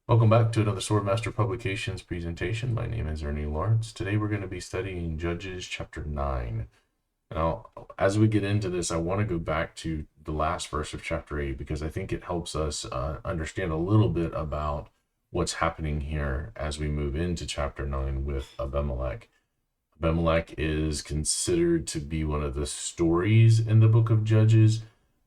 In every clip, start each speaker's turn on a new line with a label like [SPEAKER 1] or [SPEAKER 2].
[SPEAKER 1] Welcome back to another Swordmaster Publications presentation. My name is Ernie Lawrence. Today we're going to be studying Judges chapter 9. Now, as we get into this, I want to go back to the last verse of chapter 8 because I think it helps us understand a little bit about what's happening here as we move into chapter 9 with Abimelech. Abimelech is considered to be one of the stories in the book of Judges,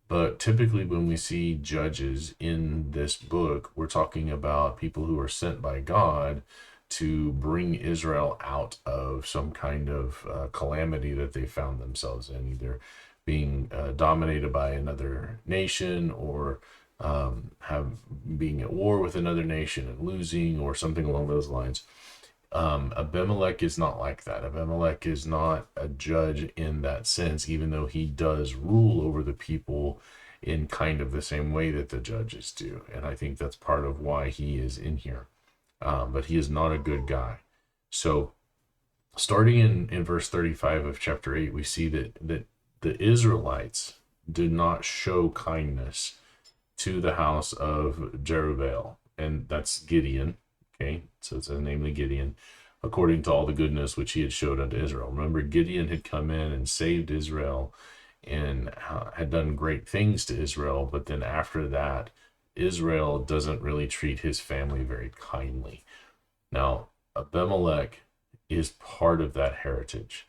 [SPEAKER 1] but typically when we see judges in this book, we're talking about people who are sent by God to bring Israel out of some kind of calamity that they found themselves in, either being dominated by another nation or being at war with another nation and losing or something along those lines. Abimelech is not like that. Abimelech is not a judge in that sense, even though he does rule over the people in kind of the same way that the judges do. And I think that's part of why he is in here. But he is not a good guy. So starting in verse 35 of chapter 8, we see that the Israelites did not show kindness to the house of Jerubbaal. And that's Gideon. Okay, so it says namely Gideon, according to all the goodness which he had showed unto Israel. Remember, Gideon had come in and saved Israel and had done great things to Israel, but then after that, Israel doesn't really treat his family very kindly. Now, Abimelech is part of that heritage,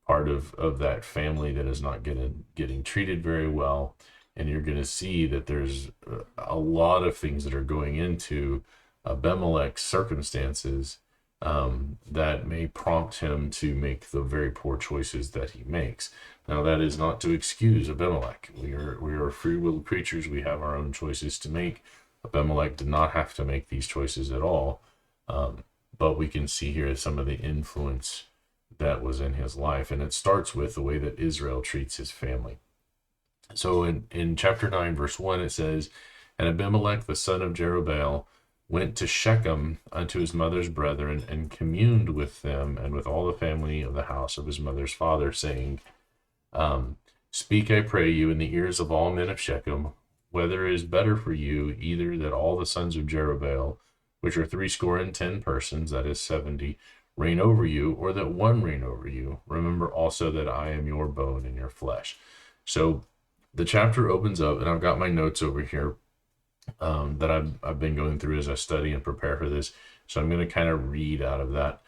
[SPEAKER 1] part of that family that is not getting treated very well, and you're going to see that there's a lot of things that are going into Abimelech's circumstances that may prompt him to make the very poor choices that he makes. Now, that is not to excuse Abimelech. We are free will creatures. We have our own choices to make. Abimelech did not have to make these choices at all, but we can see here some of the influence that was in his life, and it starts with the way that Israel treats his family. So in chapter 9, verse 1, it says, "And Abimelech, the son of Jerubbaal, went to Shechem unto his mother's brethren, and communed with them and with all the family of the house of his mother's father, saying, Speak, I pray you, in the ears of all men of Shechem, whether it is better for you either that all the sons of Jerubbaal, which are 70 persons, that is 70, reign over you, or that one reign over you. Remember also that I am your bone and your flesh." So the chapter opens up, and I've got my notes over here that I've been going through as I study and prepare for this. So I'm going to kind of read out of that.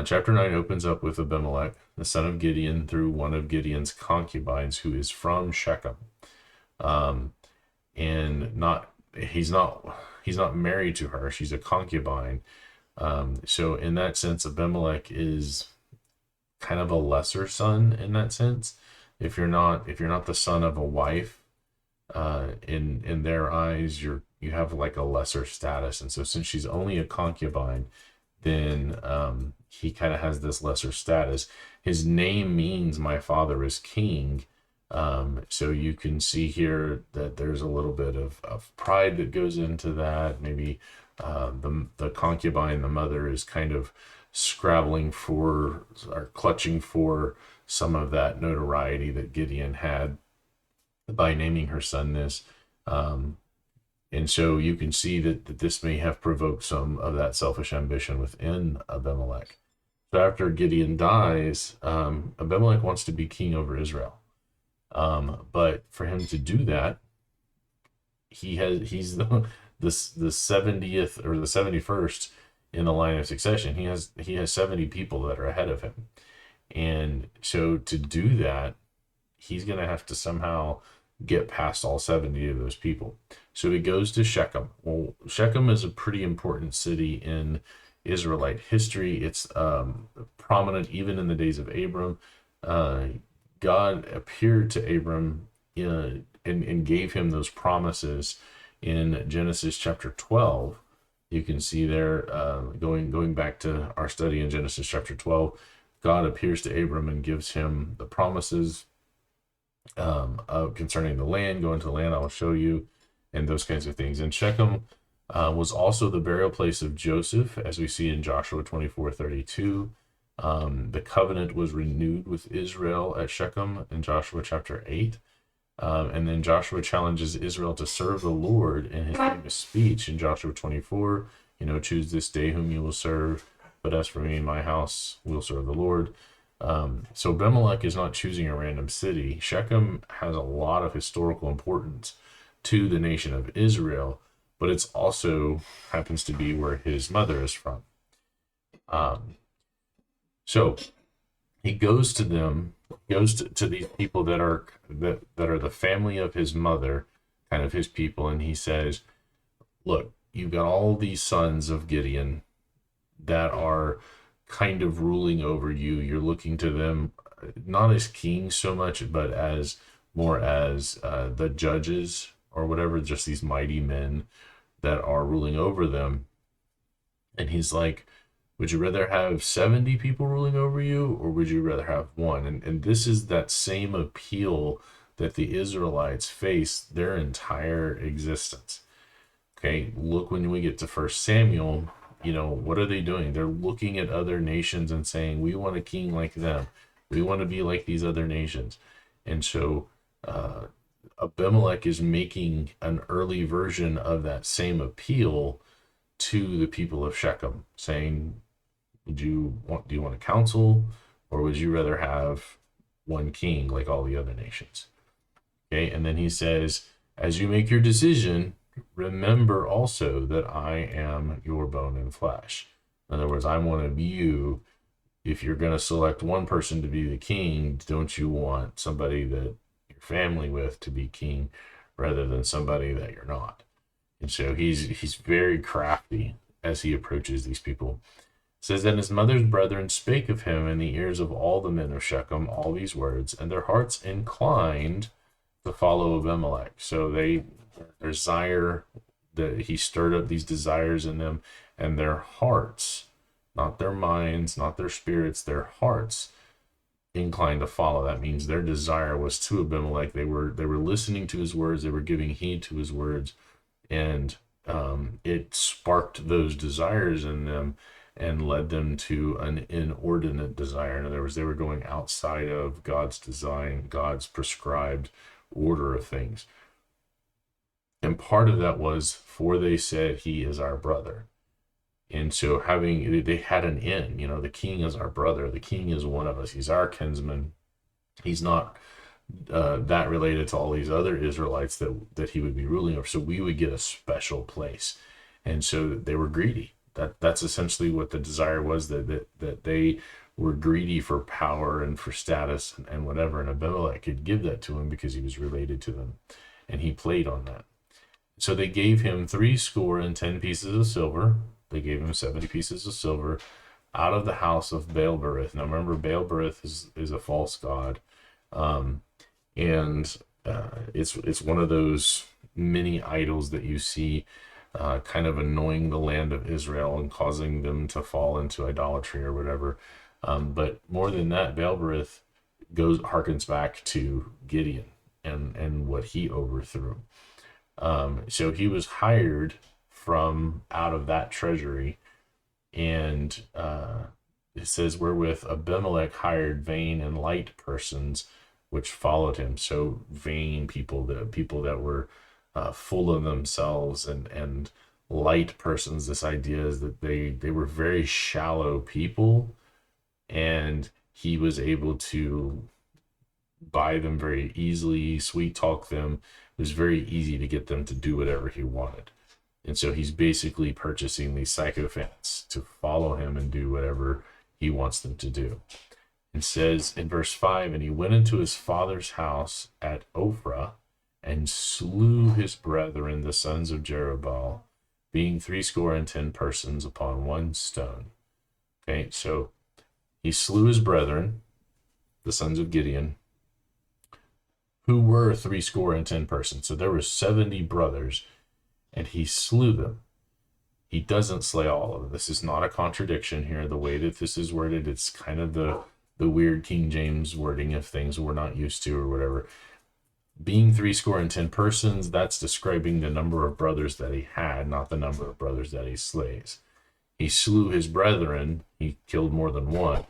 [SPEAKER 1] Chapter 9 opens up with Abimelech, the son of Gideon, through one of Gideon's concubines, who is from Shechem. And he's not married to her. She's a concubine. So in that sense, Abimelech is kind of a lesser son in that sense. If you're not the son of a wife, in their eyes, you have like a lesser status. And so since she's only a concubine, then he kind of has this lesser status. His name means my father is king. So you can see here that there's a little bit of pride that goes into that. Maybe the concubine, the mother, is kind of scrabbling for or clutching for some of that notoriety that Gideon had by naming her son this. And so you can see that this may have provoked some of that selfish ambition within Abimelech. So after Gideon dies, Abimelech wants to be king over Israel. But for him to do that, he's the 70th or the 71st in the line of succession. He has 70 people that are ahead of him. And so to do that, he's going to have to somehow get past all 70 of those people. So he goes to Shechem. Well, Shechem is a pretty important city in Israelite history. It's prominent even in the days of Abram. God appeared to Abram and gave him those promises in Genesis chapter 12. You can see there, going back to our study in Genesis chapter 12, God appears to Abram and gives him the promises concerning the land. Go into the land I will show you, and those kinds of things. And Shechem was also the burial place of Joseph, as we see in Joshua 24:32. The covenant was renewed with Israel at Shechem in Joshua chapter 8. And then Joshua challenges Israel to serve the Lord in his famous speech in Joshua 24. choose this day whom you will serve. But as for me and my house, we'll serve the Lord. So Abimelech is not choosing a random city. Shechem has a lot of historical importance to the nation of Israel, but it's also happens to be where his mother is from. So he goes to them, goes to these people that are the family of his mother, kind of his people, and he says, look, you've got all these sons of Gideon that are kind of ruling over you. You're looking to them not as kings so much, but as more as the judges or whatever, just these mighty men that are ruling over them. And he's like, would you rather have 70 people ruling over you, or would you rather have one? And this is that same appeal that the Israelites face their entire existence. Okay, look, when we get to 1 Samuel, what are they doing? They're looking at other nations and saying, we want a king like them. We want to be like these other nations. And so Abimelech is making an early version of that same appeal to the people of Shechem, saying, do you want a council, or would you rather have one king like all the other nations? Okay, and then he says, as you make your decision, remember also that I am your bone and flesh. In other words, I'm one of you. If you're going to select one person to be the king, don't you want somebody that you're family with to be king rather than somebody that you're not? And so he's very crafty as he approaches these people. It says, then his mother's brethren spake of him in the ears of all the men of Shechem all these words, and their hearts inclined to follow Abimelech. So their desire, that he stirred up these desires in them, and their hearts, not their minds, not their spirits, their hearts inclined to follow. That means their desire was to Abimelech. They were listening to his words. They were giving heed to his words, and it sparked those desires in them and led them to an inordinate desire. In other words, they were going outside of God's design, God's prescribed order of things. And part of that was, for they said, he is our brother. And so they had an in, the king is our brother. The king is one of us. He's our kinsman. He's not that related to all these other Israelites that he would be ruling over. So we would get a special place. And so they were greedy. That's essentially what the desire was, that they were greedy for power and for status and whatever. And Abimelech could give that to him because he was related to them. And he played on that. So they gave him 70 pieces of silver. They gave him 70 pieces of silver out of the house of Baal-berith. Now remember, Baal-berith is a false god. It's one of those many idols that you see kind of annoying the land of Israel and causing them to fall into idolatry or whatever. But more than that, Baal-berith harkens back to Gideon and what he overthrew. So he was hired from out of that treasury, and it says, wherewith Abimelech hired vain and light persons which followed him. So vain people, the people that were full of themselves, and light persons, this idea is that they were very shallow people, and he was able to buy them very easily, sweet talk them. It was very easy to get them to do whatever he wanted. And so he's basically purchasing these sycophants to follow him and do whatever he wants them to do. It says in verse 5, and he went into his father's house at Ophrah and slew his brethren, the sons of Jerubbaal, being 70 persons upon one stone. Okay, so he slew his brethren, the sons of Gideon, who were 70 persons. So there were 70 brothers, and he slew them. He doesn't slay all of them. This is not a contradiction here. The way that this is worded, it's kind of the weird King James wording of things we're not used to or whatever. Being 70 persons, that's describing the number of brothers that he had, not the number of brothers that he slays. He slew his brethren. He killed more than one.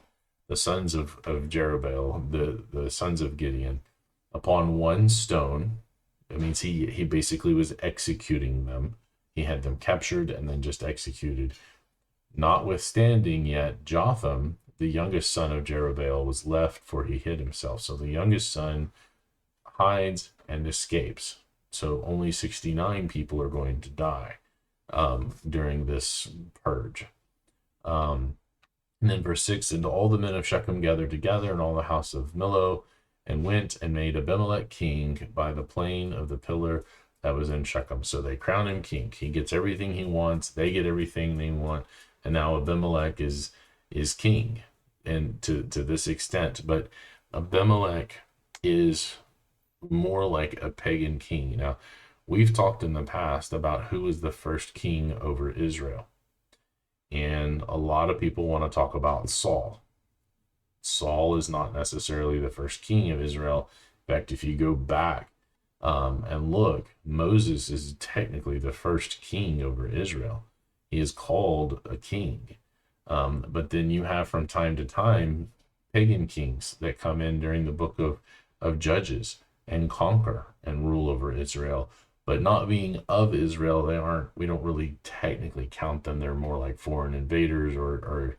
[SPEAKER 1] The sons of Jerubbaal, the sons of Gideon, upon one stone. That means he basically was executing them. He had them captured and then just executed. Notwithstanding, yet Jotham, the youngest son of Jerubbaal, was left, for he hid himself. So the youngest son hides and escapes. So only 69 people are going to die during this purge. And then verse 6, and all the men of Shechem gathered together, and all the house of Millo, and went and made Abimelech king by the plain of the pillar that was in Shechem. So they crown him king. He gets everything he wants. They get everything they want. And now Abimelech is king, and to this extent. But Abimelech is more like a pagan king. Now, we've talked in the past about who was the first king over Israel. And a lot of people want to talk about Saul. Saul is not necessarily the first king of Israel. In fact, if you go back and look, Moses is technically the first king over Israel. He is called a king. But then you have from time to time pagan kings that come in during the book of Judges and conquer and rule over Israel. But not being of Israel, we don't really technically count them. They're more like foreign invaders or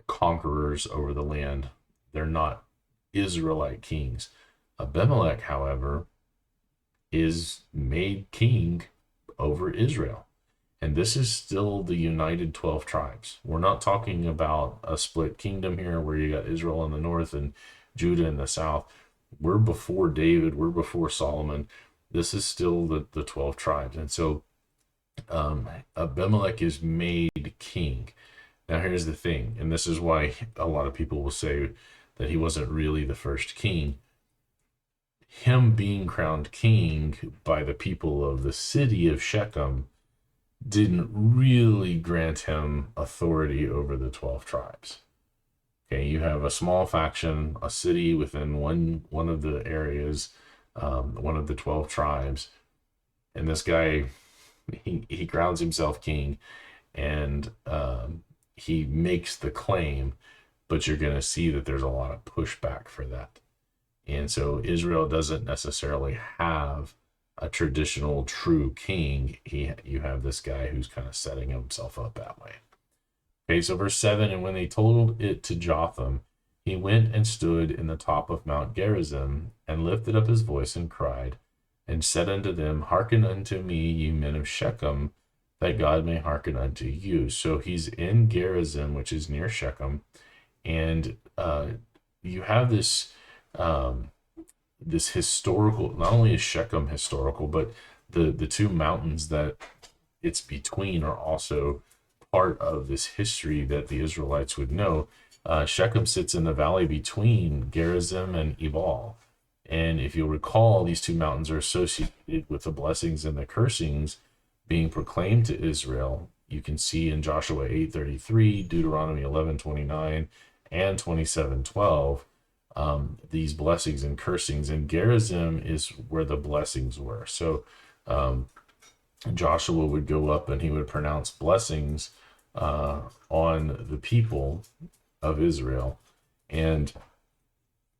[SPEAKER 1] conquerors over the land. They're not Israelite kings. Abimelech, however, is made king over Israel. And this is still the united 12 tribes. We're not talking about a split kingdom here where you got Israel in the north and Judah in the south. We're before David. We're before Solomon. This is still the 12 tribes. And so Abimelech is made king. Now, here's the thing, and this is why a lot of people will say that he wasn't really the first king. Him being crowned king by the people of the city of Shechem didn't really grant him authority over the 12 tribes. Okay, you have a small faction, a city within one of the areas, one of the 12 tribes, and this guy, he crowns himself king, and he makes the claim, but you're going to see that there's a lot of pushback for that. And so Israel doesn't necessarily have a traditional true king. You have this guy who's kind of setting himself up that way. Okay, so verse 7, and when they told it to Jotham, he went and stood in the top of Mount Gerizim, and lifted up his voice and cried, and said unto them, hearken unto me, ye men of Shechem, that God may hearken unto you. So he's in Gerizim, which is near Shechem, and you have this this historical, not only is Shechem historical, but the two mountains that it's between are also part of this history that the Israelites would know. Shechem sits in the valley between Gerizim and Ebal. And if you'll recall, these two mountains are associated with the blessings and the cursings being proclaimed to Israel. You can see in Joshua 8:33, Deuteronomy 11:29, and 27:12, these blessings and cursings. And Gerizim is where the blessings were. So Joshua would go up and he would pronounce blessings on the people of Israel, and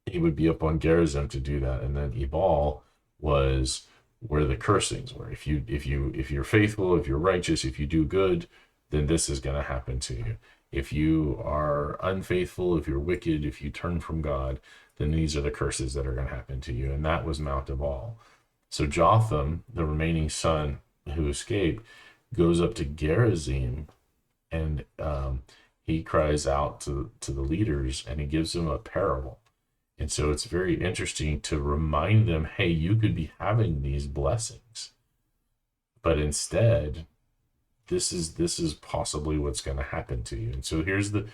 [SPEAKER 1] he would be up on Gerizim to do that. And then Ebal was where the cursings were. If you're faithful, if you're righteous, if you do good, then this is going to happen to you. If you are unfaithful, if you're wicked, if you turn from God, then these are the curses that are going to happen to you. And that was Mount Ebal. So Jotham, the remaining son who escaped, goes up to Gerizim, and he cries out to the leaders, and he gives them a parable. And so it's very interesting to remind them, hey, you could be having these blessings, but instead, this is possibly what's going to happen to you. And so here's the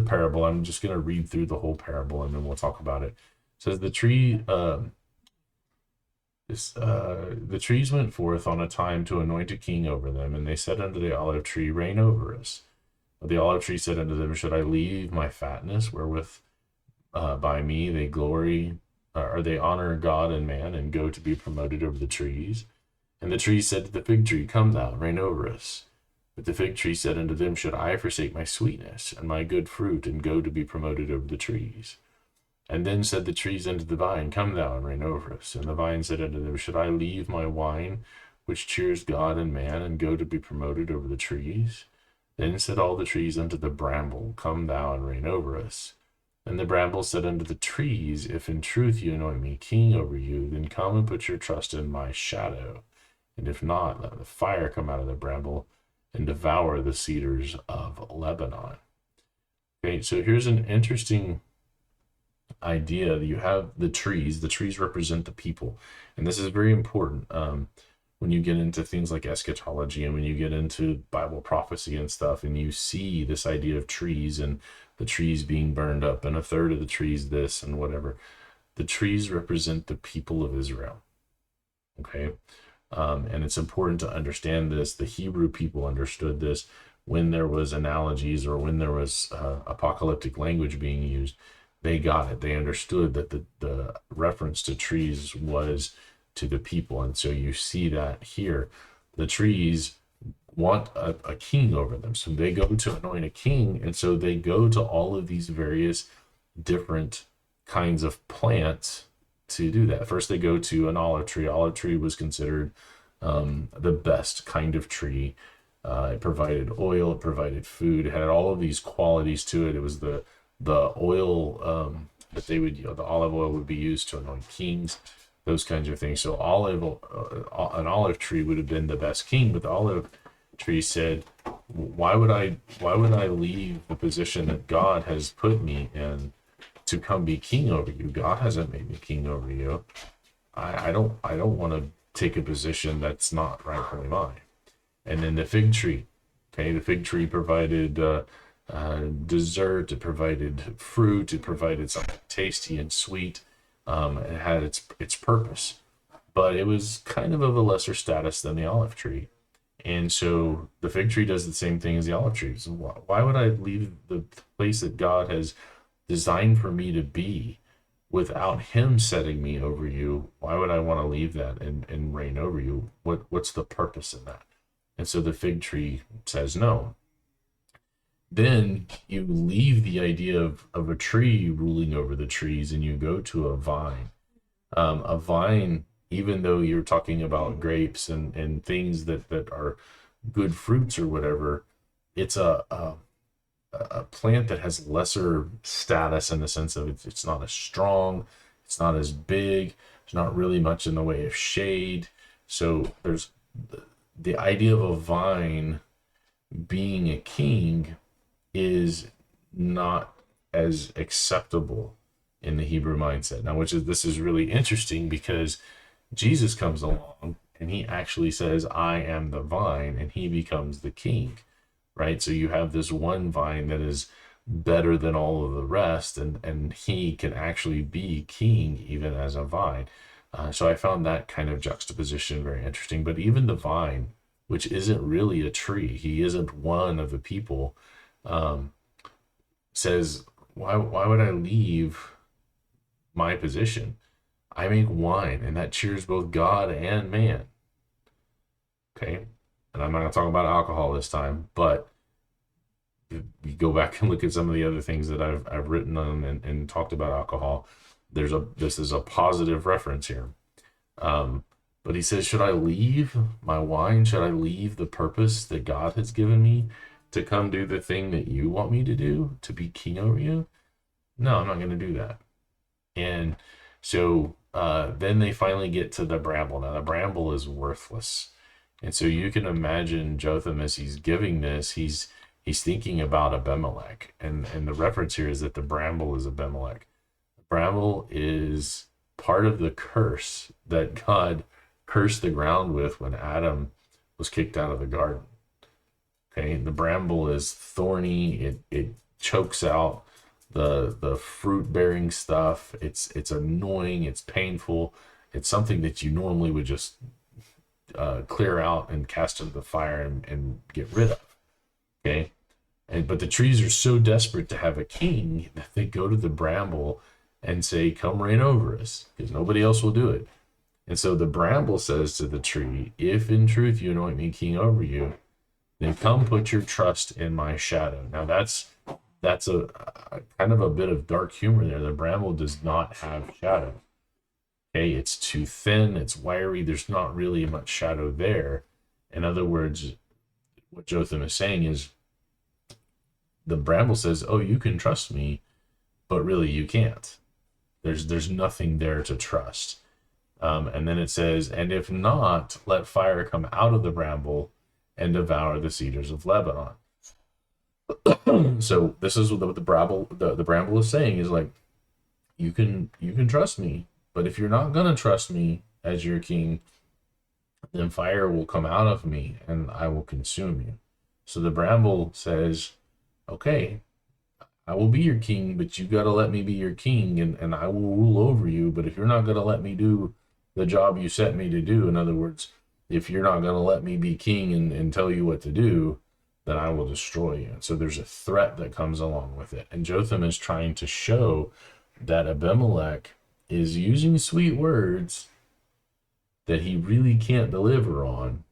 [SPEAKER 1] parable. I'm just going to read through the whole parable, and then we'll talk about it. It says the trees went forth on a time to anoint a king over them, and they said unto the olive tree, reign over us. But the olive tree said unto them, should I leave my fatness, wherewith by me they glory, or they honor God and man, and go to be promoted over the trees? And the tree said to the fig tree, come thou, reign over us. But the fig tree said unto them, should I forsake my sweetness and my good fruit, and go to be promoted over the trees? And then said the trees unto the vine, come thou and reign over us. And the vine said unto them, should I leave my wine, which cheers God and man, and go to be promoted over the trees? Then said all the trees unto the bramble, Come thou and reign over us. And the bramble said unto the trees, If in truth you anoint me king over you, then come and put your trust in my shadow. And if not, let the fire come out of the bramble and devour the cedars of Lebanon. Okay, so here's an interesting idea. You have the trees. The trees represent the people. And this is very important when you get into things like eschatology and when you get into Bible prophecy and stuff, and you see this idea of trees and the trees being burned up and a third of the trees this and whatever. The trees represent the people of Israel. Okay. And it's important to understand this. The Hebrew people understood this when there was analogies or when there was apocalyptic language being used. They got it. They understood that the reference to trees was to the people. And so you see that here. The trees want a king over them. So they go to anoint a king. And so they go to all of these various different kinds of plants to do that. First, they go to an olive tree. Olive tree was considered the best kind of tree. It provided oil, it provided food, it had all of these qualities to it. It was the oil that they would, the olive oil would be used to anoint kings, those kinds of things. So an olive tree would have been the best king, but the olive tree said, why would I leave the position that God has put me in to come be king over you? God hasn't made me king over you. I don't want to take a position that's not rightfully mine. And then the fig tree. Okay, the fig tree provided dessert, it provided fruit, it provided something tasty and sweet. It had its purpose, but it was kind of a lesser status than the olive tree. And so the fig tree does the same thing as the olive tree. So why would I leave the place that God has designed for me to be without him setting me over you? Why would I want to leave that and reign over you? What's the purpose in that? And so the fig tree says no. Then you leave the idea of a tree ruling over the trees and you go to a vine. A vine, even though you're talking about grapes and things that are good fruits or whatever, it's a plant that has lesser status in the sense of it's not as strong, it's not as big, there's not really much in the way of shade. So there's the idea of a vine being a king is not as acceptable in the Hebrew mindset. Now, this is really interesting because Jesus comes along and he actually says, I am the vine, and he becomes the king, right? So you have this one vine that is better than all of the rest, and he can actually be king even as a vine. So I found that kind of juxtaposition very interesting. But even the vine, which isn't really a tree, he isn't one of the people, says, why would I leave my position? I make wine, and that cheers both God and man. Okay, and I'm not going to talk about alcohol this time, but you go back and look at some of the other things that I've written on and talked about alcohol. This is a positive reference here. But he says, should I leave my wine? Should I leave the purpose that God has given me to come do the thing that you want me to do, to be king over you? No, I'm not going to do that. And so then they finally get to the bramble. Now, the bramble is worthless. And so you can imagine Jotham, as he's giving this, he's thinking about Abimelech. And the reference here is that the bramble is Abimelech. The bramble is part of the curse that God cursed the ground with when Adam was kicked out of the garden. Okay, the bramble is thorny. It chokes out the fruit-bearing stuff. It's annoying. It's painful. It's something that you normally would just clear out and cast into the fire and get rid of. Okay, but the trees are so desperate to have a king that they go to the bramble and say, "Come reign over us," because nobody else will do it. And so the bramble says to the tree, "If in truth you anoint me king over you, then come put your trust in my shadow." Now that's a kind of a bit of dark humor there. The bramble does not have shadow. Okay, it's too thin, it's wiry, there's not really much shadow there. In other words, what Jotham is saying is, the bramble says, oh, you can trust me, but really you can't. There's nothing there to trust. And then it says, and if not, let fire come out of the bramble and devour the cedars of Lebanon. So this is what the bramble is saying, is like, you can trust me, but if you're not gonna trust me as your king, then fire will come out of me and I will consume you. So the bramble says, okay, I will be your king, but you got to let me be your king, and I will rule over you. But if you're not going to let me do the job you set me to do, in other words, if you're not going to let me be king and tell you what to do, then I will destroy you. So there's a threat that comes along with it. And Jotham is trying to show that Abimelech is using sweet words that he really can't deliver on,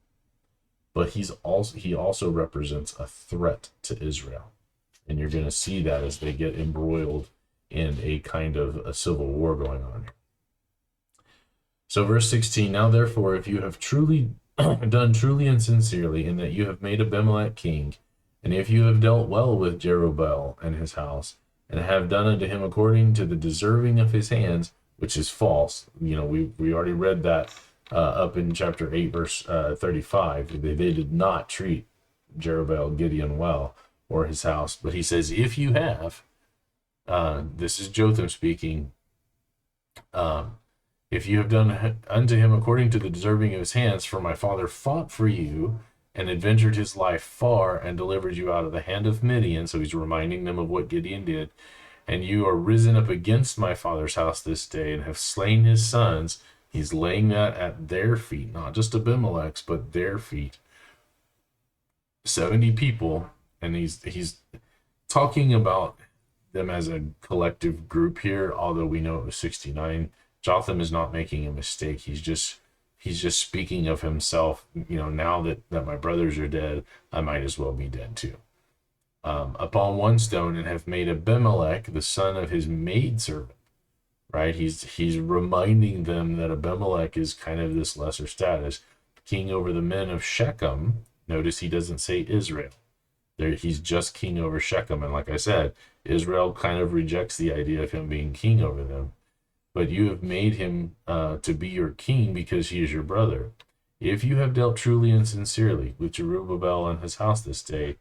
[SPEAKER 1] but he also represents a threat to Israel. And you're going to see that as they get embroiled in a kind of a civil war going on. So verse 16, now therefore, if you have truly done truly and sincerely, in that you have made Abimelech king, and if you have dealt well with Jerubbaal and his house, and have done unto him according to the deserving of his hands, which is false. You know, we already read that up in chapter 8, verse 35. They did not treat Jerubbaal, Gideon, well, or his house. But he says, if you have, this is Jotham speaking, if you have done unto him according to the deserving of his hands, for my father fought for you and adventured his life far and delivered you out of the hand of Midian. So he's reminding them of what Gideon did. And you are risen up against my father's house this day and have slain his sons. He's laying that at their feet, not just Abimelech's, but their feet. 70 people. And he's talking about them as a collective group here, although we know it was 69. Jotham is not making a mistake. He's just speaking of himself. You know, now that my brothers are dead, I might as well be dead too. Upon one stone, and have made Abimelech the son of his maidservant. Right? He's reminding them that Abimelech is kind of this lesser status, king over the men of Shechem. Notice he doesn't say Israel. He's just king over Shechem. And like I said, Israel kind of rejects the idea of him being king over them. But you have made him to be your king because he is your brother. If you have dealt truly and sincerely with Jerubbaal and his house this day,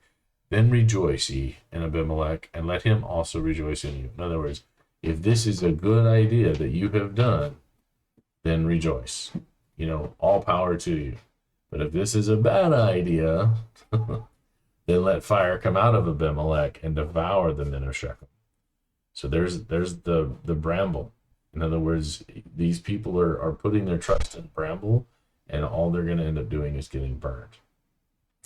[SPEAKER 1] then rejoice ye in Abimelech, and let him also rejoice in you. In other words, if this is a good idea that you have done, then rejoice. You know, all power to you. But if this is a bad idea, then let fire come out of Abimelech and devour the men of Shechem. So there's the bramble. In other words, these people are putting their trust in bramble, and all they're going to end up doing is getting burned.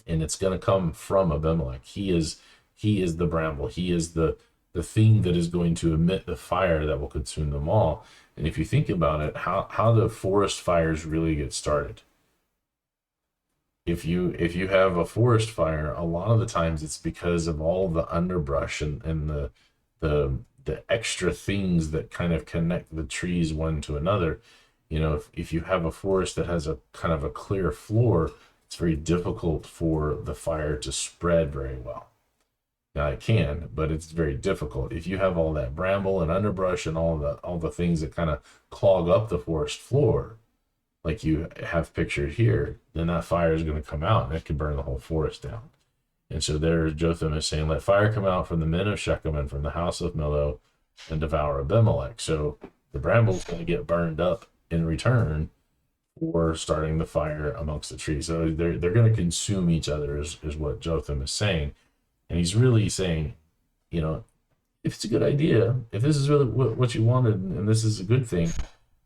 [SPEAKER 1] And it's going to come from Abimelech. He is the bramble. He is the thing that is going to emit the fire that will consume them all. And if you think about it, how do forest fires really get started? If you have a forest fire, a lot of the times it's because of all the underbrush and the extra things that kind of connect the trees one to another. You know, if you have a forest that has a kind of a clear floor, it's very difficult for the fire to spread very well. Now it can, but it's very difficult. If you have all that bramble and underbrush and all the things that kind of clog up the forest floor, like you have pictured here, then that fire is going to come out and it can burn the whole forest down. And so there Jotham is saying, let fire come out from the men of Shechem and from the house of Millo and devour Abimelech. So the bramble is going to get burned up in return for starting the fire amongst the trees. So they're going to consume each other is what Jotham is saying. And he's really saying, you know, if it's a good idea, if this is really what you wanted and this is a good thing,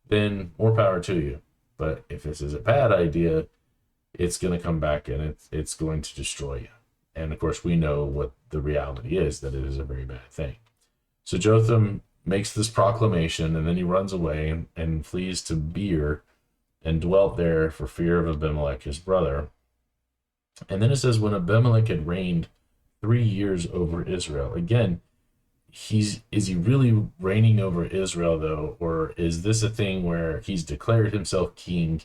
[SPEAKER 1] then more power to you. But if this is a bad idea, it's going to come back and it's going to destroy you. And of course, we know what the reality is, that it is a very bad thing. So Jotham makes this proclamation, and then he runs away and flees to Beer and dwelt there for fear of Abimelech, his brother. And then it says, when Abimelech had reigned 3 years over Israel. Again, is he really reigning over Israel though, or is this a thing where he's declared himself king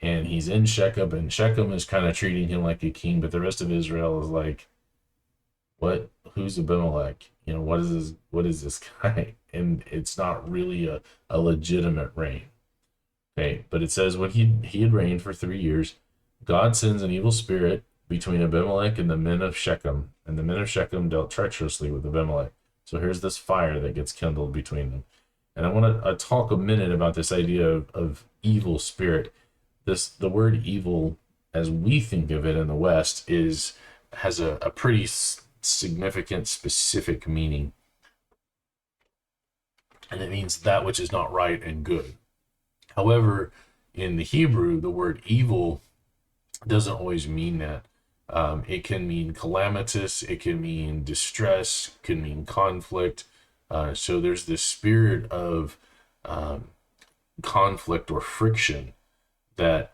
[SPEAKER 1] and he's in Shechem, and Shechem is kind of treating him like a king, but the rest of Israel is like, what? Who's Abimelech? What is this guy? And it's not really a legitimate reign. Okay, but it says when he had reigned for 3 years, God sends an evil spirit between Abimelech and the men of Shechem, and the men of Shechem dealt treacherously with Abimelech. So here's this fire that gets kindled between them. And I want to talk a minute about this idea of evil spirit. The word evil, as we think of it in the West, has a pretty significant, specific meaning, and it means that which is not right and good. However, in the Hebrew, the word evil doesn't always mean that. It can mean calamitous, it can mean distress, it can mean conflict. So there's this spirit of conflict or friction that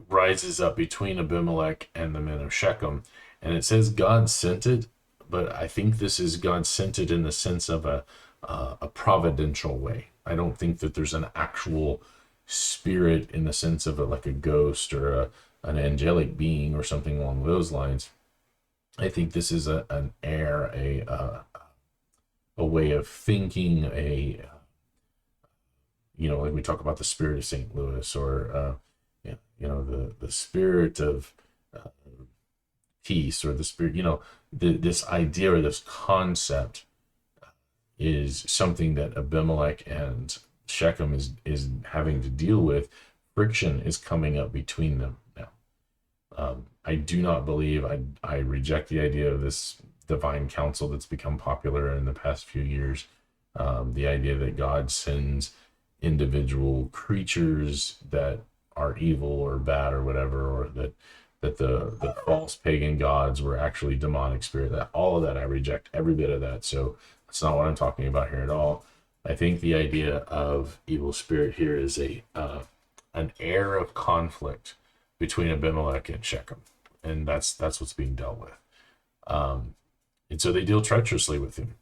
[SPEAKER 1] rises up between Abimelech and the men of Shechem. And it says God sent it, but I think this is God sent it in the sense of a providential way. I don't think that there's an actual spirit in the sense of like a ghost or an angelic being or something along those lines. I think this is an air, a way of thinking, like we talk about the spirit of St. Louis, or the spirit of peace, or the spirit, this idea or this concept is something that Abimelech and Shechem is having to deal with. Friction is coming up between them now. I do not believe, I reject the idea of this divine council that's become popular in the past few years. The idea that God sends individual creatures that are evil or bad or whatever, or that the false pagan gods were actually demonic spirit. That all of that, I reject every bit of that. So that's not what I'm talking about here at all. I think the idea of evil spirit here is an air of conflict between Abimelech and Shechem, and that's what's being dealt with. And so they deal treacherously with him.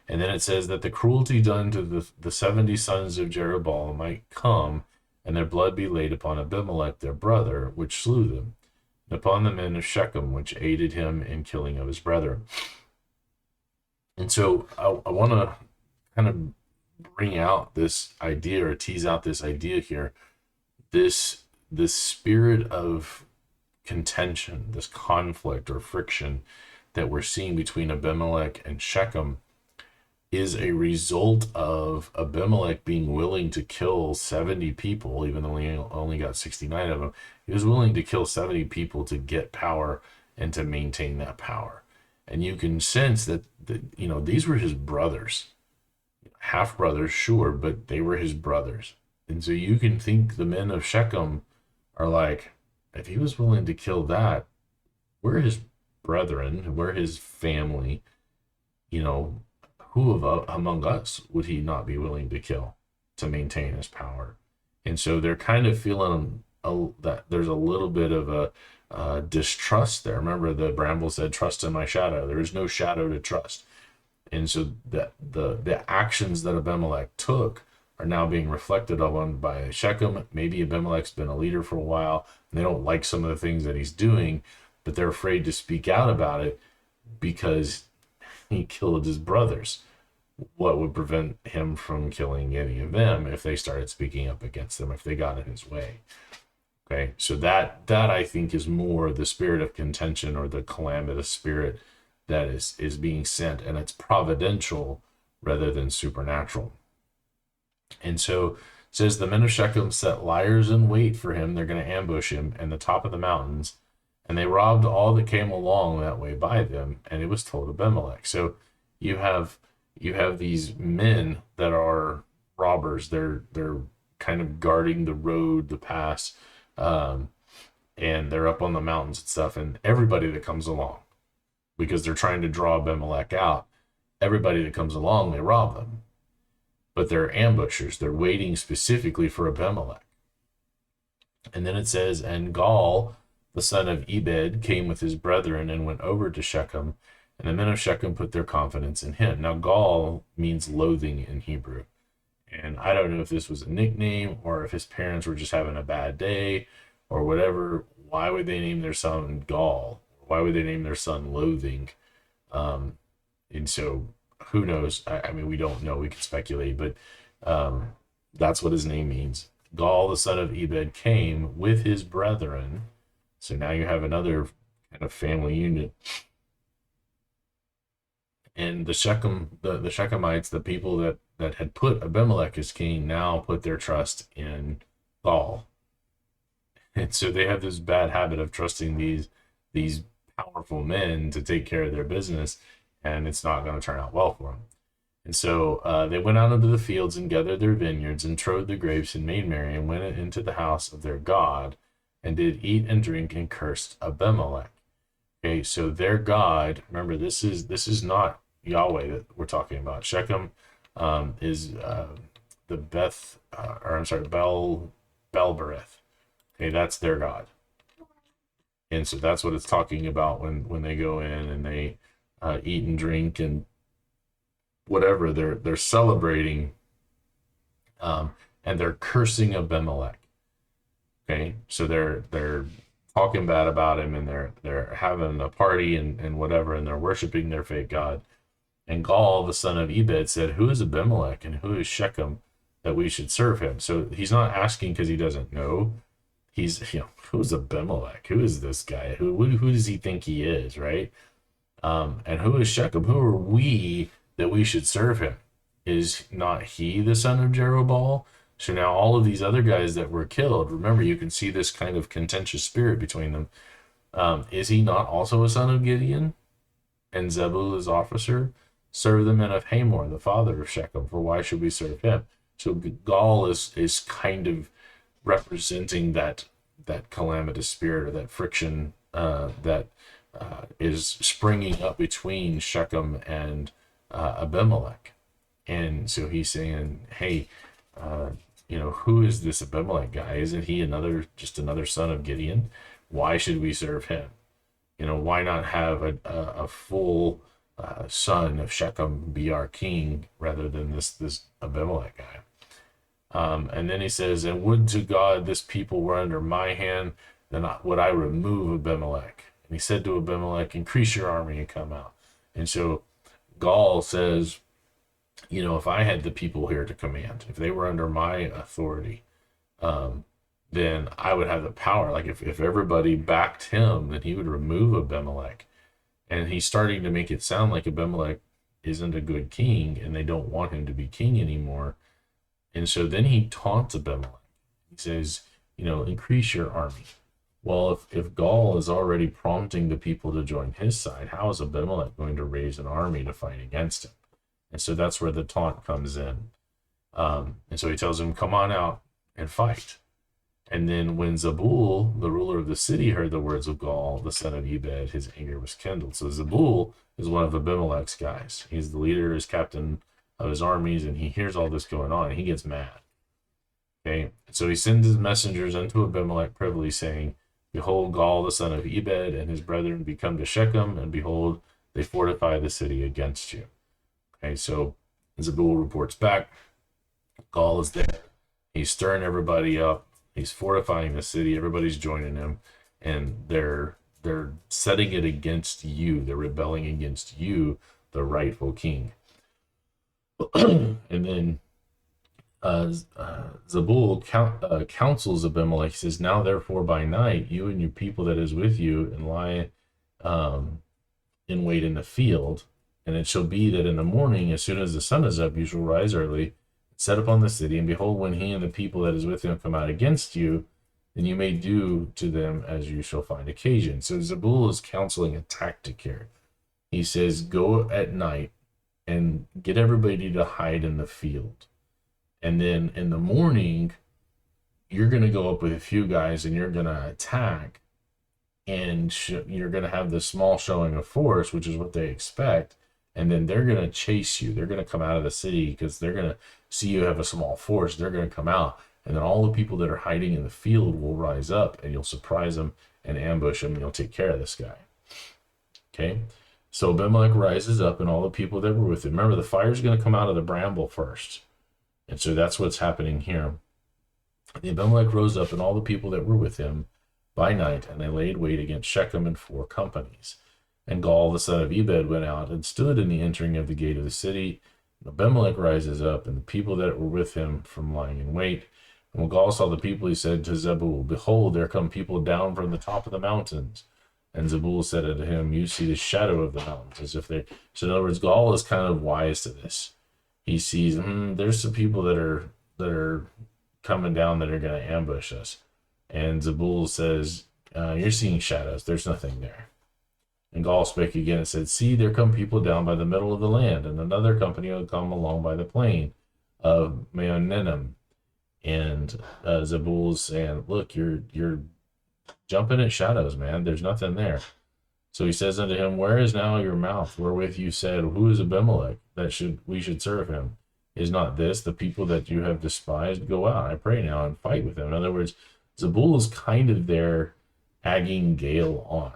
[SPEAKER 1] And then it says that the cruelty done to the 70 sons of Jeroboam might come, and their blood be laid upon Abimelech their brother, which slew them, and upon the men of Shechem, which aided him in killing of his brethren. And so I want to kind of bring out this idea, or tease out this idea here, this spirit of contention, this conflict or friction that we're seeing between Abimelech and Shechem is a result of Abimelech being willing to kill 70 people, even though he only got 69 of them. He was willing to kill 70 people to get power and to maintain that power. And you can sense that these were his brothers, half brothers, sure, but they were his brothers. And so you can think the men of Shechem are like, if he was willing to kill that, we're his brethren, we're his family, who among us would he not be willing to kill to maintain his power? And so they're kind of feeling that there's a little bit of a distrust there. Remember, the bramble said, "Trust in my shadow." There is no shadow to trust. And so the actions that Abimelech took are now being reflected on by Shechem. Maybe Abimelech's been a leader for a while, and they don't like some of the things that he's doing, but they're afraid to speak out about it because he killed his brothers. What would prevent him from killing any of them if they started speaking up against them, if they got in his way? Okay, so that I think is more the spirit of contention, or the calamitous spirit that is being sent, and it's providential rather than supernatural. And so it says the men of Shechem set liars in wait for him. They're going to ambush him in the top of the mountains, and they robbed all that came along that way by them, and it was told Abimelech. So you have these men that are robbers. They're kind of guarding the road, the pass, and they're up on the mountains and stuff, and everybody that comes along, because they're trying to draw Abimelech out, everybody that comes along, they rob them. But they're ambushers. They're waiting specifically for Abimelech. And then it says, and Gaal, the son of Ebed, came with his brethren and went over to Shechem And the men of Shechem put their confidence in him. Now, Gaal means loathing in Hebrew. And I don't know if this was a nickname or if his parents were just having a bad day or whatever. Why would they name their son Gaal? Why would they name their son Loathing? And so who knows? I mean, we don't know. We can speculate, but that's what his name means. Gaal, the son of Ebed, came with his brethren. So now you have another kind of family unit. And the Shechemites, the people that had put Abimelech as king, now put their trust in Gaal. And so they have this bad habit of trusting these powerful men to take care of their business, and it's not going to turn out well for them. And so they went out into the fields and gathered their vineyards and trode the grapes and made merry and went into the house of their God and did eat and drink and cursed Abimelech. Okay, so their God, remember, this is not Yahweh that we're talking about. Shechem is the Belbereth. Okay, that's their God. And so that's what it's talking about when they go in and they eat and drink and whatever. They're celebrating and they're cursing Abimelech. Okay, so they're talking bad about him and they're having a party and whatever, and they're worshiping their fake god. And Gaal, the son of Ebed, said, "Who is Abimelech and who is Shechem that we should serve him?" So he's not asking because he doesn't know. He's, who's Abimelech? Who is this guy? Who does he think he is, right? And who is Shechem? Who are we that we should serve him? Is not he the son of Jerubbaal? So now all of these other guys that were killed, remember, you can see this kind of contentious spirit between them. Is he not also a son of Gideon? And Zebul, his officer, serve the men of Hamor, the father of Shechem, for why should we serve him? So Gaal is kind of representing that calamitous spirit or that friction that is springing up between Shechem and Abimelech. And so he's saying, hey, who is this Abimelech guy? Isn't he just another son of Gideon? Why should we serve him? Why not have a full son of Shechem be our king rather than this Abimelech guy? And then he says, and would to God this people were under my hand, then would I remove Abimelech. And he said to Abimelech, increase your army and come out. And so Gaal says, if I had the people here to command, if they were under my authority, then I would have the power. Like if everybody backed him, then he would remove Abimelech. And he's starting to make it sound like Abimelech isn't a good king and they don't want him to be king anymore. And so then he taunts Abimelech. He says, increase your army. Well, if Gaal is already prompting the people to join his side, how is Abimelech going to raise an army to fight against him? And so that's where the taunt comes in. And so he tells him, come on out and fight. And then when Zebul, the ruler of the city, heard the words of Gaal, the son of Ebed, his anger was kindled. So Zebul is one of Abimelech's guys. He's the leader, his captain of his armies, and he hears all this going on, and he gets mad. Okay, so he sends his messengers unto Abimelech privily, saying, behold, Gaal, the son of Ebed, and his brethren be come to Shechem, and behold, they fortify the city against you. Okay, so Zebul reports back. Gaal is there. He's stirring everybody up. He's fortifying the city. Everybody's joining him, and they're setting it against you. They're rebelling against you, the rightful king. And then Zebul counsels Abimelech. He says, now therefore by night, you and your people that is with you, and lie in wait in the field. And it shall be that in the morning, as soon as the sun is up, you shall rise early, set upon the city, and behold, when he and the people that is with him come out against you, then you may do to them as you shall find occasion. So Zebul is counseling a tactic here. He says, go at night and get everybody to hide in the field. And then in the morning, you're going to go up with a few guys and you're going to attack. And you're going to have this small showing of force, which is what they expect. And then they're going to chase you. They're going to come out of the city because they're going to see you have a small force. They're going to come out. And then all the people that are hiding in the field will rise up and you'll surprise them and ambush them and you'll take care of this guy. Okay? So Abimelech rises up and all the people that were with him. Remember, the fire's going to come out of the bramble first. And so that's what's happening here. The Abimelech rose up and all the people that were with him by night, and they laid wait against Shechem in 4 companies. And Gaal the son of Ebed went out and stood in the entering of the gate of the city. And Abimelech rises up, and the people that were with him from lying in wait. And when Gaal saw the people, he said to Zebul, Behold, there come people down from the top of the mountains. And Zebul said unto him, You see the shadow of the mountains, as if they. So in other words, Gaal is kind of wise to this. He sees, there's some people that are coming down that are going to ambush us. And Zebul says, You're seeing shadows. There's nothing there. And Gaal spake again and said, See, there come people down by the middle of the land, and another company will come along by the plain of Meonenim. And Zebul's saying, Look, you're jumping at shadows, man. There's nothing there. So he says unto him, Where is now your mouth, wherewith you said, Who is Abimelech, that we should serve him? Is not this the people that you have despised? Go out, I pray now, and fight with them. In other words, Zebul is kind of there egging Gaal on,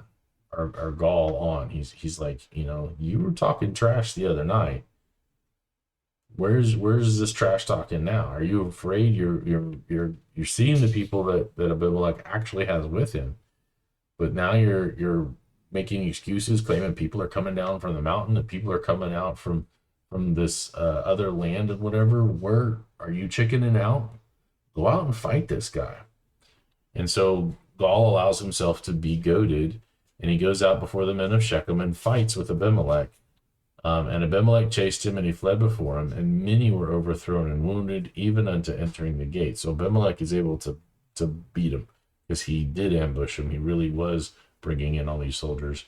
[SPEAKER 1] or Gaal on. He's like, you were talking trash the other night. Where's this trash talking now? Are you afraid? You're seeing the people that Abimelech actually has with him, but now you're making excuses, claiming people are coming down from the mountain, that people are coming out from this other land and whatever. Where are you chickening out? Go out and fight this guy. And so Gaal allows himself to be goaded, and he goes out before the men of Shechem and fights with Abimelech. And Abimelech chased him, and he fled before him, and many were overthrown and wounded, even unto entering the gate. So Abimelech is able to beat him, because he did ambush him. He really was bringing in all these soldiers.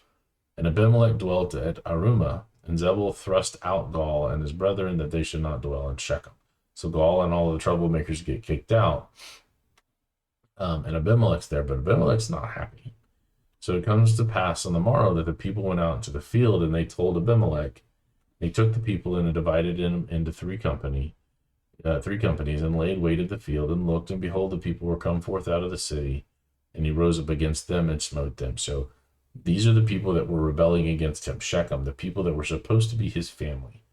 [SPEAKER 1] And Abimelech dwelt at Arumah, and Zebul thrust out Gaal and his brethren, that they should not dwell in Shechem. So Gaal and all the troublemakers get kicked out. And Abimelech's there, but Abimelech's not happy. So it comes to pass on the morrow that the people went out into the field, and they told Abimelech. They took the people and divided them into 3 companies, and laid wait at the field, and looked, and behold, the people were come forth out of the city, and he rose up against them and smote them. So these are the people that were rebelling against him, Shechem, the people that were supposed to be his family.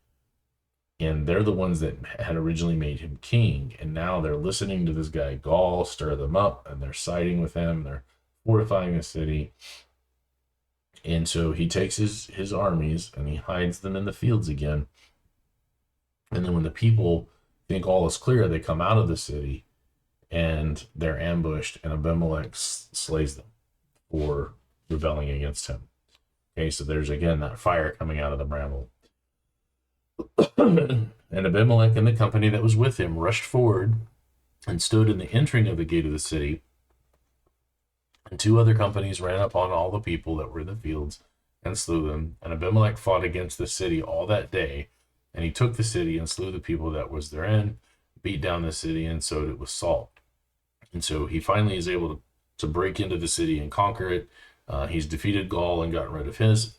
[SPEAKER 1] And they're the ones that had originally made him king, and now they're listening to this guy Gaal stir them up, and they're siding with him. They're fortifying the city. And so he takes his armies and he hides them in the fields again. And then when the people think all is clear, they come out of the city and they're ambushed, and Abimelech slays them for rebelling against him. Okay, so there's again that fire coming out of the bramble. And Abimelech and the company that was with him rushed forward and stood in the entering of the gate of the city. And 2 other companies ran upon all the people that were in the fields and slew them. And Abimelech fought against the city all that day. And he took the city and slew the people that was therein, beat down the city, and sowed it with salt. And so he finally is able to break into the city and conquer it. He's defeated Gaal and gotten rid of his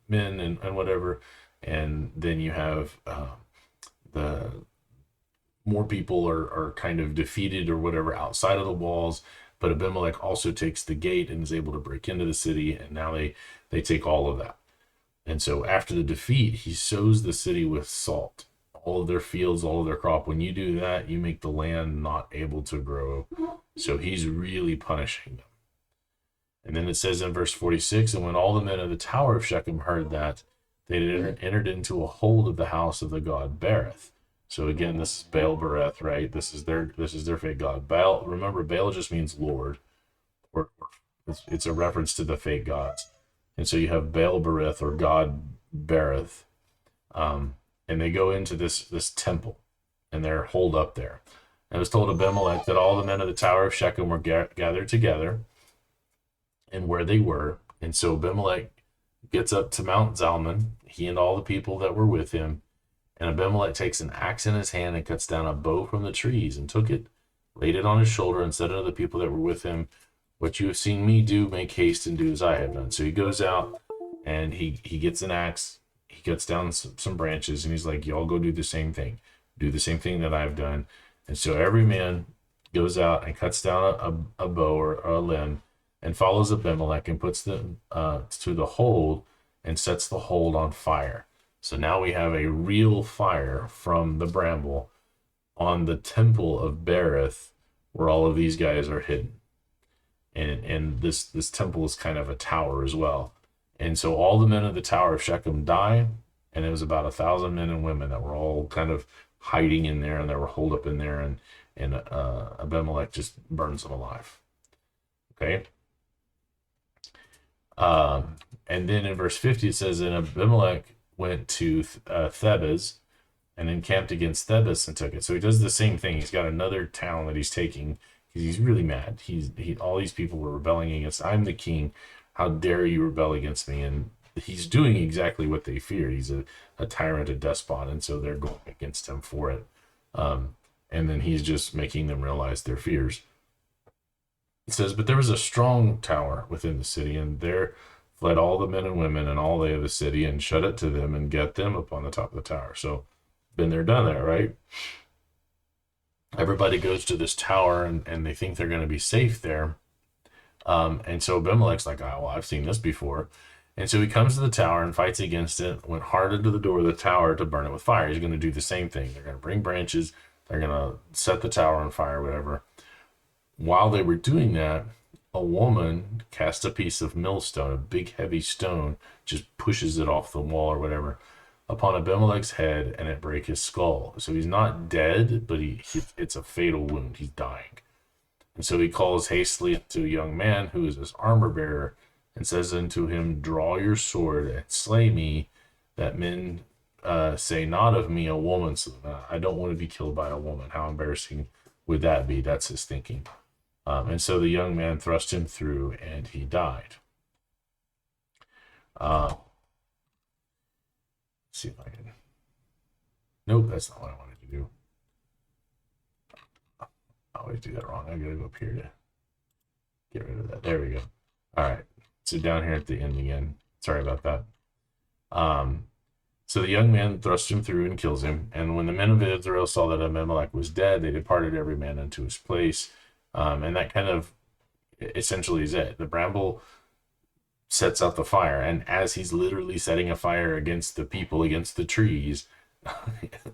[SPEAKER 1] men and whatever. And then you have the more people are kind of defeated or whatever outside of the walls. But Abimelech also takes the gate and is able to break into the city, and now they take all of that. And so after the defeat, he sows the city with salt, all of their fields, all of their crop. When you do that, you make the land not able to grow. So he's really punishing them. And then it says in verse 46, and when all the men of the tower of Shechem heard that, they entered into a hold of the house of the god Berith. So again, this is Baal Berith, right? This is their fake god. Baal, remember, Baal just means Lord, or it's a reference to the fake gods. And so you have Baal Berith, or God Berith, and they go into this temple, and they're holed up there. And it was told Abimelech that all the men of the tower of Shechem were gathered together, and where they were. And so Abimelech gets up to Mount Zalmon, he and all the people that were with him. And Abimelech takes an axe in his hand and cuts down a bow from the trees, and took it, laid it on his shoulder, and said unto the people that were with him, What you have seen me do, make haste and do as I have done. So he goes out and he gets an axe, he cuts down some branches, and he's like, y'all go do the same thing. Do the same thing that I've done. And so every man goes out and cuts down a bow or a limb, and follows Abimelech and puts them to the hold and sets the hold on fire. So now we have a real fire from the bramble on the temple of Berith, where all of these guys are hidden. And this temple is kind of a tower as well. And so all the men of the Tower of Shechem die, and it was about 1,000 men and women that were all kind of hiding in there, and they were holed up in there, and Abimelech just burns them alive. Okay. And then in verse 50 it says, and Abimelech went to Thebez and encamped against Thebez and took it. So he does the same thing. He's got another town that he's taking because he's really mad. All these people were rebelling against. I'm the king. How dare you rebel against me? And he's doing exactly what they feared. He's a tyrant, a despot, and so they're going against him for it. And then he's just making them realize their fears. It says, but there was a strong tower within the city, and there fled all the men and women and all they of the city, and shut it to them, and get them upon the top of the tower. So, been there, done that, right? Everybody goes to this tower, and they think they're going to be safe there. And so Abimelech's like, oh, well, I've seen this before. And so he comes to the tower and fights against it, went hard into the door of the tower to burn it with fire. He's going to do the same thing. They're going to bring branches. They're going to set the tower on fire, whatever. While they were doing that, a woman cast a piece of millstone, a big heavy stone, just pushes it off the wall or whatever, upon Abimelech's head, and it break his skull. So he's not dead, but it's a fatal wound. He's dying. And so he calls hastily to a young man who is his armor bearer, and says unto him, draw your sword and slay me, that men say not of me a woman. So I don't want to be killed by a woman. How embarrassing would that be? That's his thinking. And so the young man thrust him through, and he died. Let's see if I can. Nope, that's not what I wanted to do. I always do that wrong. I gotta go up here to get rid of that. There we go. All right. So down here at the end again. Sorry about that. So the young man thrust him through and kills him. And when the men of Israel saw that Abimelech was dead, they departed every man unto his place. And that kind of essentially is it. The bramble sets out the fire, and as he's literally setting a fire against the people, against the trees,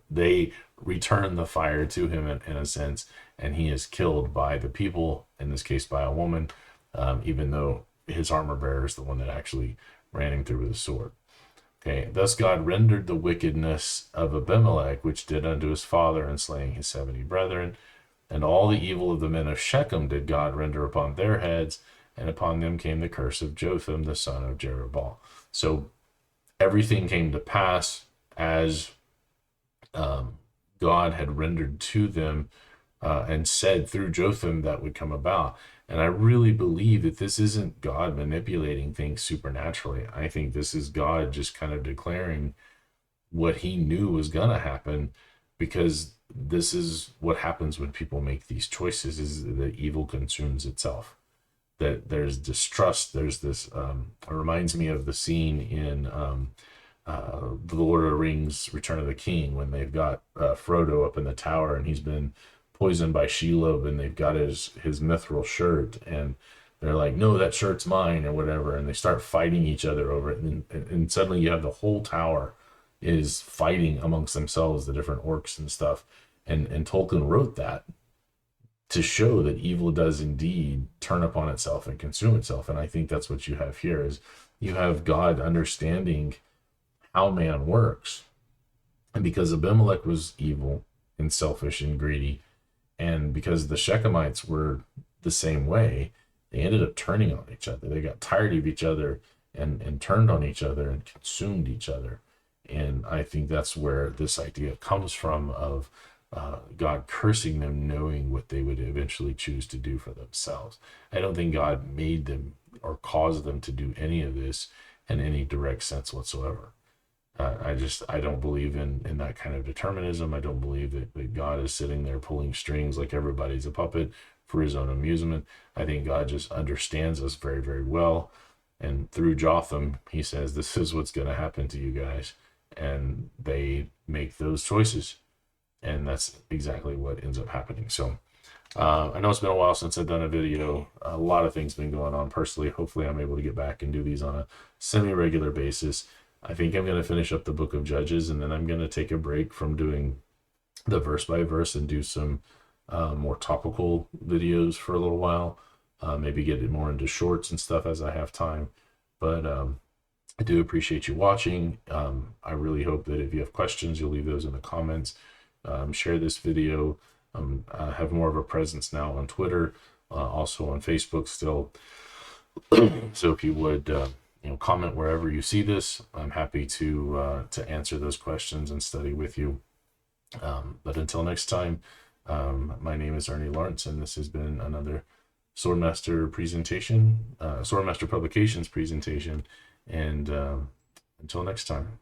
[SPEAKER 1] they return the fire to him in a sense, and he is killed by the people, in this case by a woman, even though his armor bearer is the one that actually ran him through with a sword. Okay, thus God rendered the wickedness of Abimelech, which did unto his father in slaying his 70 brethren, and all the evil of the men of Shechem did God render upon their heads, and upon them came the curse of Jotham, the son of Jerubbaal. So everything came to pass as God had rendered to them and said through Jotham that would come about. And I really believe that this isn't God manipulating things supernaturally. I think this is God just kind of declaring what he knew was going to happen, because this is what happens when people make these choices, is that evil consumes itself. That there's distrust. There's this, it reminds me of the scene in The Lord of the Rings, Return of the King, when they've got Frodo up in the tower, and he's been poisoned by Shelob, and they've got his mithril shirt, and they're like, no, that shirt's mine, or whatever, and they start fighting each other over it, and suddenly you have the whole tower is fighting amongst themselves, the different orcs and stuff, and Tolkien wrote that to show that evil does indeed turn upon itself and consume itself. And I think that's what you have here, is you have God understanding how man works. And because Abimelech was evil and selfish and greedy, and because the Shechemites were the same way, they ended up turning on each other. They got tired of each other and turned on each other and consumed each other. And I think that's where this idea comes from, of God cursing them, knowing what they would eventually choose to do for themselves. I don't think God made them or caused them to do any of this in any direct sense whatsoever. I don't believe in that kind of determinism. I don't believe that God is sitting there pulling strings like everybody's a puppet for his own amusement. I think God just understands us very, very well. And through Jotham, he says, this is what's going to happen to you guys. And they make those choices. And that's exactly what ends up happening. So I know it's been a while since I've done a video. A lot of things been going on personally. Hopefully I'm able to get back and do these on a semi-regular basis. I think I'm going to finish up the book of Judges, and then I'm going to take a break from doing the verse by verse and do some more topical videos for a little while. Maybe get it more into shorts and stuff as I have time. But I do appreciate you watching. I really hope that if you have questions, you'll leave those in the comments. Share this video. I have more of a presence now on Twitter, also on Facebook still. So if you would, comment wherever you see this. I'm happy to answer those questions and study with you. But until next time, my name is Ernie Lawrence, and this has been another Swordmaster presentation, Swordmaster Publications presentation. And until next time.